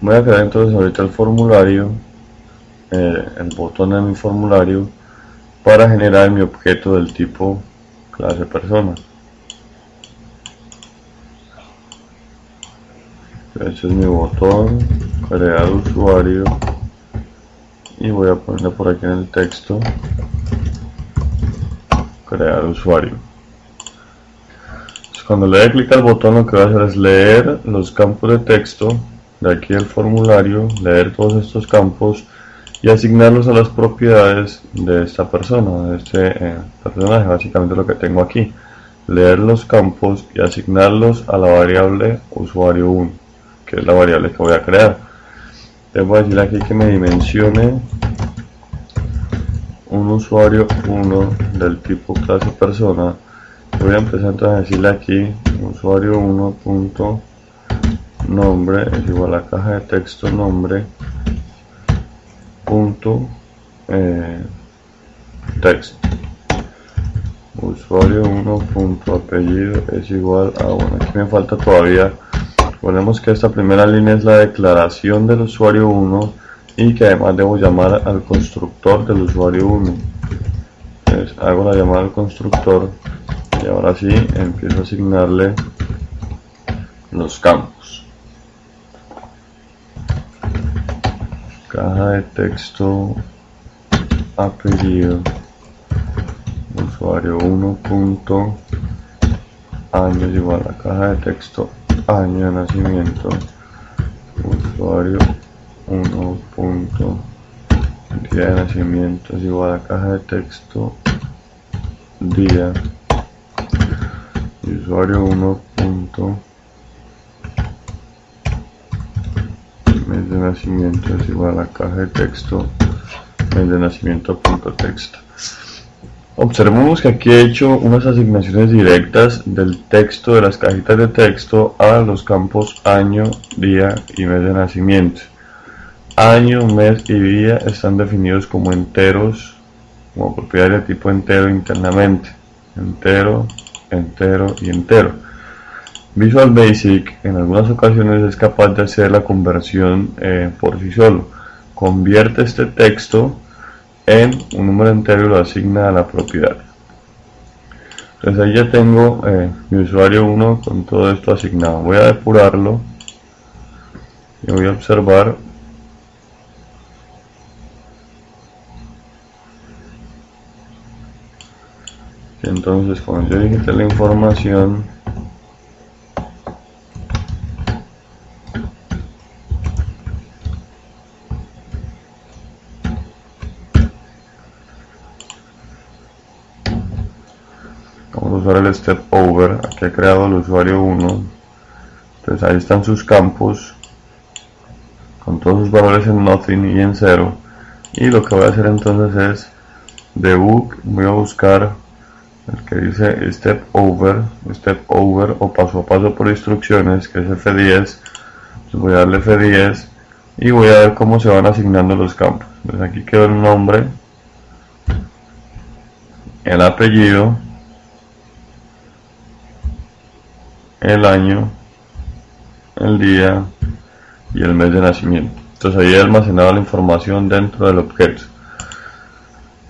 Voy a crear entonces ahorita el formulario, el botón en mi formulario, para generar mi objeto del tipo clase persona. Este es mi botón, crear usuario, y voy a ponerle por aquí en el texto crear usuario. Entonces, cuando le dé clic al botón, lo que voy a hacer es leer los campos de texto de aquí del formulario, leer todos estos campos y asignarlos a las propiedades de esta persona, de este personaje, básicamente lo que tengo aquí. Leer los campos y asignarlos a la variable usuario1, que es la variable que voy a crear. Le voy a decir aquí que me dimensione un usuario 1 del tipo clase persona. Voy a empezar entonces a decirle aquí usuario 1 punto nombre es igual a caja de texto nombre punto texto. Usuario 1 punto apellido es igual a, bueno, aquí me falta todavía. Recordemos que esta primera línea es la declaración del usuario 1 y que además debo llamar al constructor del usuario 1. Entonces hago la llamada al constructor y ahora sí empiezo a asignarle los campos. Caja de texto apellido usuario 1 punto año es igual a caja de texto año de nacimiento usuario 1 punto día de nacimiento es igual a caja de texto día y usuario 1 punto mes de nacimiento es igual a caja de texto mes de nacimiento punto texto. Observemos que aquí he hecho unas asignaciones directas del texto de las cajitas de texto a los campos año, día y mes de nacimiento. Año, mes y día están definidos como enteros, como propiedades de tipo entero internamente. Entero, entero y entero. Visual Basic en algunas ocasiones es capaz de hacer la conversión por sí solo. Convierte este texto en un número entero y lo asigna a la propiedad. Entonces ahí ya tengo mi usuario 1 con todo esto asignado. Voy a depurarlo y voy a observar que entonces cuando yo digite la información vamos a usar el step over, aquí he creado el usuario 1, entonces ahí están sus campos con todos sus valores en nothing y en 0, y lo que voy a hacer entonces es debug, voy a buscar el que dice step over o paso a paso por instrucciones, que es F10, entonces voy a darle F10 y voy a ver cómo se van asignando los campos. Entonces aquí quedó el nombre, el apellido, el año, el día y el mes de nacimiento. Entonces ahí he almacenado la información dentro del objeto.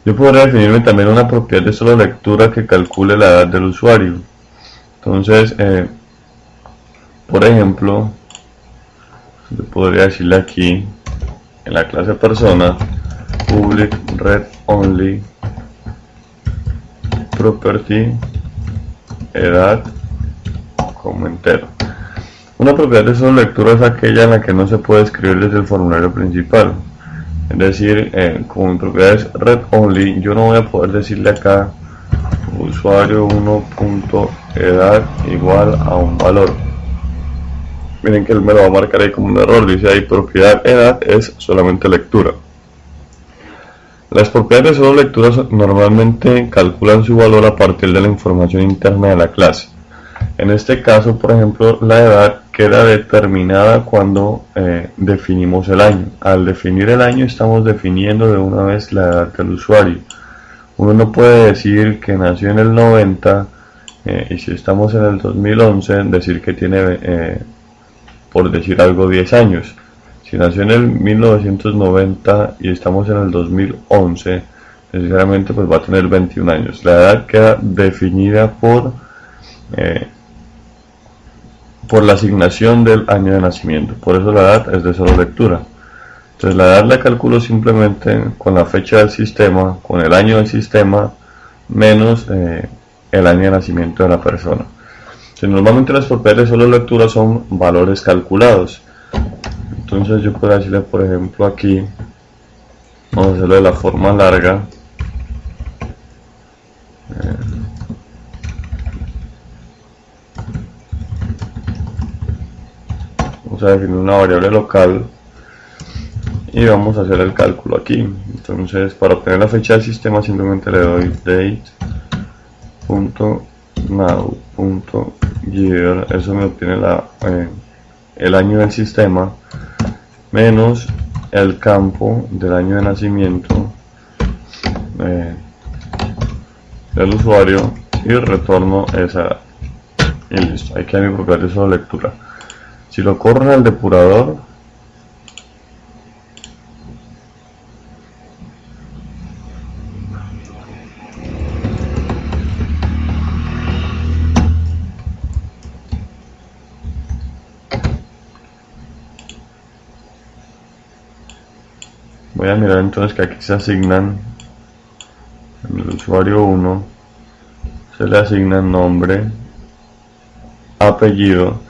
Yo podría definirme también una propiedad de solo lectura que calcule la edad del usuario. Entonces, por ejemplo, yo podría decirle aquí en la clase persona public read only property edad como entero. Una propiedad de solo lectura es aquella en la que no se puede escribir desde el formulario principal. Es decir, como mi propiedad es read only, yo no voy a poder decirle acá usuario 1.edad igual a un valor. Miren que él me lo va a marcar ahí como un error, dice ahí propiedad edad es solamente lectura. Las propiedades de solo lectura normalmente calculan su valor a partir de la información interna de la clase. En este caso, por ejemplo, la edad queda determinada cuando definimos el año. Al definir el año estamos definiendo de una vez la edad del usuario. Uno no puede decir que nació en el 90 y si estamos en el 2011 decir que tiene, por decir algo, 10 años. Si nació en el 1990 y estamos en el 2011, necesariamente pues va a tener 21 años. La edad queda definida por la asignación del año de nacimiento. Por eso la edad es de solo lectura. Entonces la edad la calculo simplemente con la fecha del sistema, con el año del sistema, menos el año de nacimiento de la persona. Entonces, normalmente las propiedades de solo lectura son valores calculados. Entonces yo puedo decirle, por ejemplo, aquí, vamos a hacerlo de la forma larga. Vamos a definir una variable local y vamos a hacer el cálculo aquí. Entonces, para obtener la fecha del sistema simplemente le doy date.now.year, eso me obtiene el año del sistema, menos el campo del año de nacimiento del usuario y retorno esa edad. Y listo, ahí queda mi propiedad de solo lectura. Si lo corro en el depurador, voy a mirar entonces que aquí se asignan, en el usuario 1 se le asignan nombre, apellido,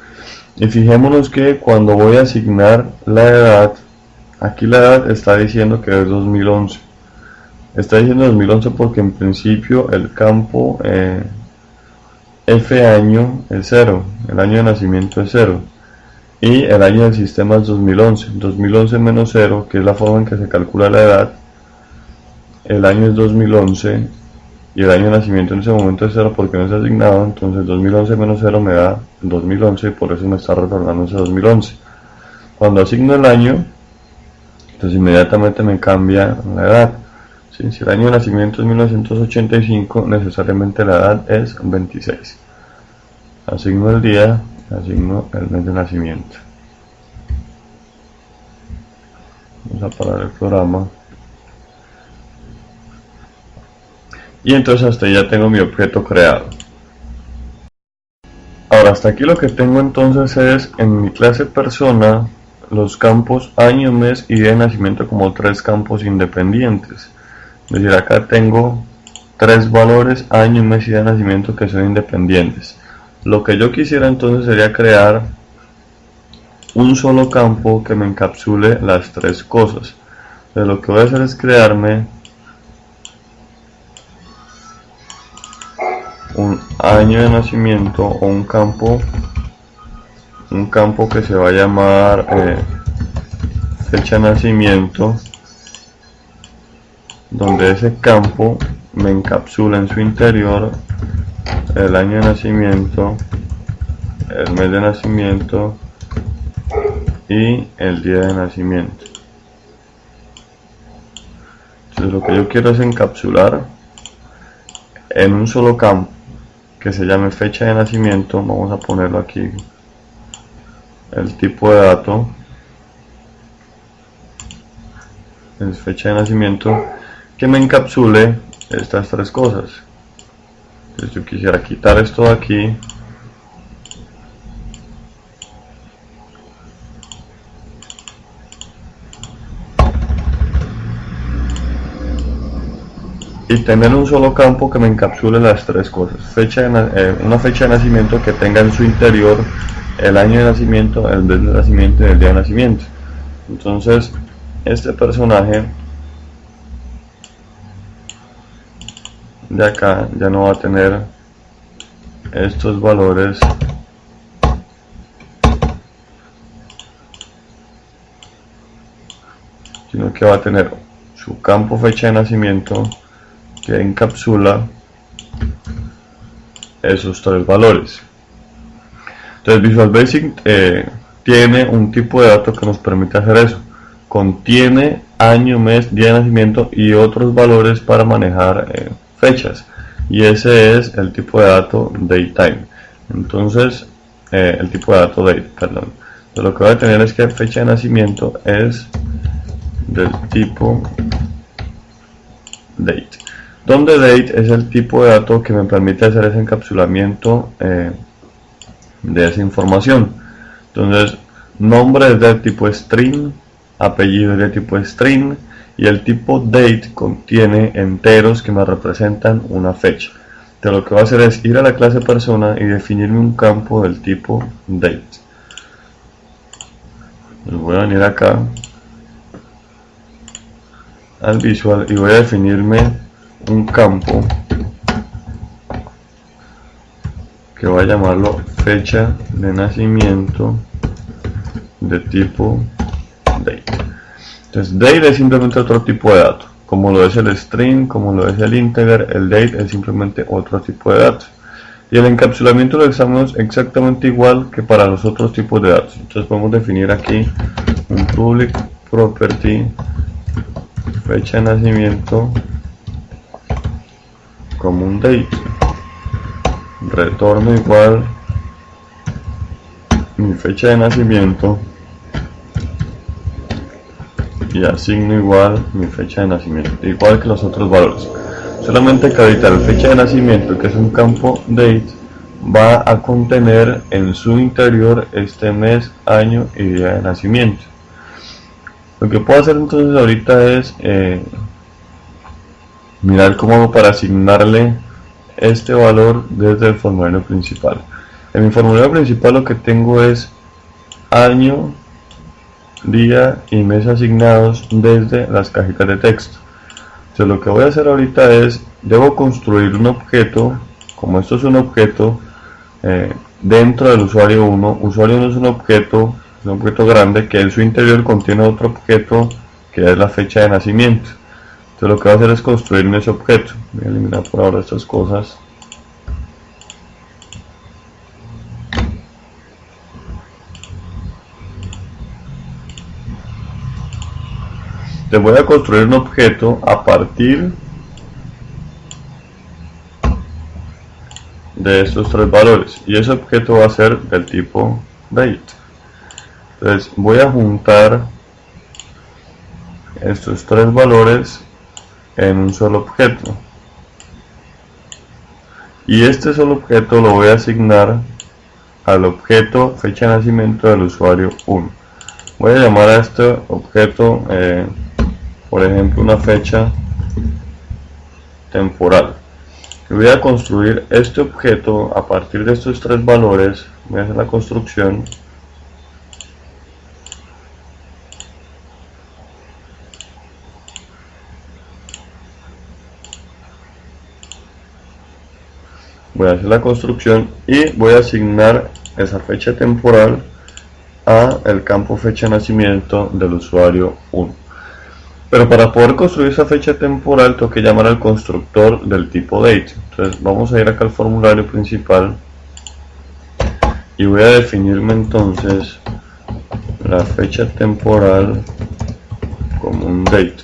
y fijémonos que cuando voy a asignar la edad, aquí la edad está diciendo que es 2011. Está diciendo 2011 porque en principio el campo F año es 0, el año de nacimiento es 0. Y el año del sistema es 2011. 2011 menos 0, que es la forma en que se calcula la edad. El año es 2011 y el año de nacimiento en ese momento es 0 porque no es asignado. Entonces 2011 menos 0 me da 2011 y por eso me está retornando ese 2011. Cuando asigno el año, entonces inmediatamente me cambia la edad. ¿Sí? Si el año de nacimiento es 1985, necesariamente la edad es 26. Asigno el día, asigno el mes de nacimiento. Vamos a parar el programa. Y entonces hasta ahí ya tengo mi objeto creado. Ahora hasta aquí lo que tengo entonces es en mi clase persona los campos año, mes y día de nacimiento como 3 campos independientes. Es decir, acá tengo 3 valores año, mes y día de nacimiento que son independientes. Lo que yo quisiera entonces sería crear un solo campo que me encapsule las 3 cosas. Entonces lo que voy a hacer es crearme un año de nacimiento o un campo que se va a llamar fecha de nacimiento, donde ese campo me encapsula en su interior el año de nacimiento, el mes de nacimiento y el día de nacimiento. Entonces lo que yo quiero es encapsular en un solo campo que se llame fecha de nacimiento. Vamos a ponerlo aquí, el tipo de dato es fecha de nacimiento, que me encapsule estas 3 cosas. Entonces yo quisiera quitar esto de aquí y tener un solo campo que me encapsule las 3 cosas. Una fecha de nacimiento que tenga en su interior el año de nacimiento, el mes de nacimiento y el día de nacimiento. Entonces este personaje de acá ya no va a tener estos valores, sino que va a tener su campo fecha de nacimiento que encapsula esos 3 valores. Entonces Visual Basic tiene un tipo de dato que nos permite hacer eso. Contiene año, mes, día de nacimiento y otros valores para manejar fechas, y ese es el tipo de dato datetime. Entonces el tipo de dato date, perdón. Entonces, lo que voy a tener es que fecha de nacimiento es del tipo date, donde date es el tipo de dato que me permite hacer ese encapsulamiento de esa información. Entonces, nombre es del tipo string, apellido es del tipo string, y el tipo date contiene enteros que me representan una fecha. Entonces, lo que voy a hacer es ir a la clase persona y definirme un campo del tipo date. Entonces, voy a venir acá al visual y voy a definirme un campo que voy a llamarlo fecha de nacimiento de tipo date. Entonces date es simplemente otro tipo de dato, como lo es el string, como lo es el integer. El date es simplemente otro tipo de datos, y el encapsulamiento lo usamos exactamente igual que para los otros tipos de datos. Entonces podemos definir aquí un public property fecha de nacimiento como un date, retorno igual mi fecha de nacimiento y asigno igual mi fecha de nacimiento, igual que los otros valores. Solamente que ahorita la fecha de nacimiento, que es un campo date, va a contener en su interior este mes, año y día de nacimiento. Lo que puedo hacer entonces ahorita es mirar cómo hago para asignarle este valor desde el formulario principal. En mi formulario principal lo que tengo es año, día y mes asignados desde las cajitas de texto. Entonces lo que voy a hacer ahorita es, debo construir un objeto, como esto es un objeto, dentro del usuario 1. Usuario 1 es un objeto grande que en su interior contiene otro objeto que es la fecha de nacimiento. Entonces lo que voy a hacer es construir ese objeto. Voy a eliminar por ahora estas cosas. Te voy a construir un objeto a partir de estos tres valores, y ese objeto va a ser del tipo date. Entonces voy a juntar estos tres valores en un solo objeto, y este solo objeto lo voy a asignar al objeto fecha de nacimiento del usuario 1. Voy a llamar a este objeto por ejemplo una fecha temporal. Voy a construir este objeto a partir de estos tres valores. Voy a hacer la construcción. Voy a hacer la construcción y voy a asignar esa fecha temporal a el campo fecha de nacimiento del usuario 1. Pero para poder construir esa fecha temporal tengo que llamar al constructor del tipo date. Entonces vamos a ir acá al formulario principal y voy a definirme entonces la fecha temporal como un date,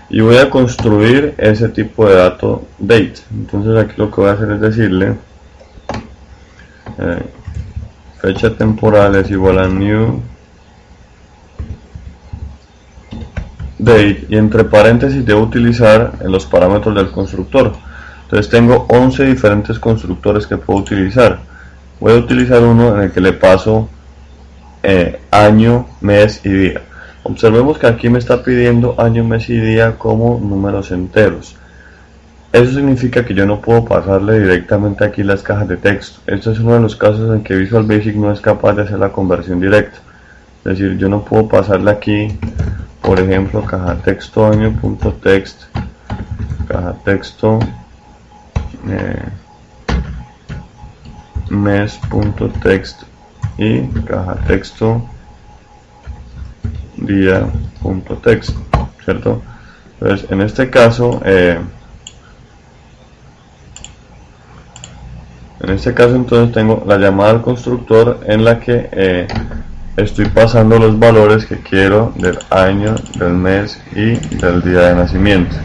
y voy a construir ese tipo de dato date. Entonces aquí lo que voy a hacer es decirle fecha temporal es igual a new date, y entre paréntesis debo utilizar en los parámetros del constructor. Entonces tengo 11 diferentes constructores que puedo utilizar. Voy a utilizar uno en el que le paso año, mes y día. Observemos que aquí me está pidiendo año, mes y día como números enteros. Eso significa que yo no puedo pasarle directamente aquí las cajas de texto. Este es uno de los casos en que Visual Basic no es capaz de hacer la conversión directa. Es decir, yo no puedo pasarle aquí, por ejemplo, caja texto año.text, caja texto mes.text y caja texto día.text, ¿cierto? Entonces en este caso entonces tengo la llamada al constructor en la que estoy pasando los valores que quiero del año, del mes y del día de nacimiento.